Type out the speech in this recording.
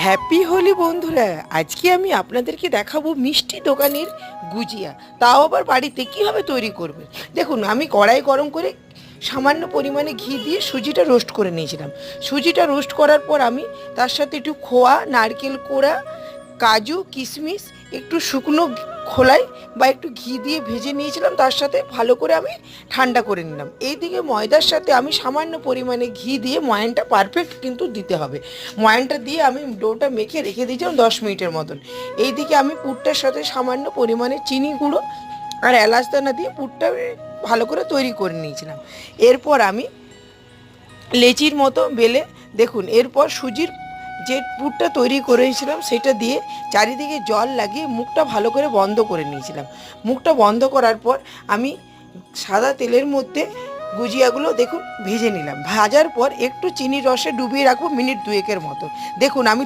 Happy Holi বন্ধুরা, আজকে আমি আপনাদেরকে দেখাবো মিষ্টি দোকানের গুজিয়া, তাও আবার বাড়িতে কীভাবে তৈরি করবেন। দেখুন, আমি কড়াই গরম করে সামান্য পরিমাণে ঘি দিয়ে সুজিটা রোস্ট করে নিয়েছিলাম। সুজিটা রোস্ট করার পর আমি তার সাথে একটু খোয়া, নারকেল কোড়া, কাজু, কিশমিশ একটু শুকনো খোলায় বা একটু ঘি দিয়ে ভেজে নিয়েছিলাম। তার সাথে ভালো করে আমি ঠান্ডা করে নিলাম। এইদিকে ময়দার সাথে আমি সামান্য পরিমাণে ঘি দিয়ে ময়ানটা পারফেক্ট কিন্তু দিতে হবে। ময়ানটা দিয়ে আমি ডোটা মেখে রেখে দিয়েছিলাম 10 মিনিটের মতন। এইদিকে আমি পুরটার সাথে সামান্য পরিমাণে চিনি গুঁড়ো আর এলাচ দানা দিয়ে পুরটা ভালো করে তৈরি করে নিয়েছিলাম। এরপর আমি লেচির মতো বেলে, দেখুন, এরপর সুজির যে পুরটা তৈরি করেছিলাম সেটা দিয়ে চারিদিকে জল লাগিয়ে মুখটা ভালো করে বন্ধ করে নিয়েছিলাম। মুখটা বন্ধ করার পর আমি সাদা তেলের মধ্যে গুজিয়াগুলো দেখুন ভেজে নিলাম। ভাজার পর একটু চিনির রসে ডুবিয়ে রাখবো মিনিট 2-এর মতো। দেখুন, আমি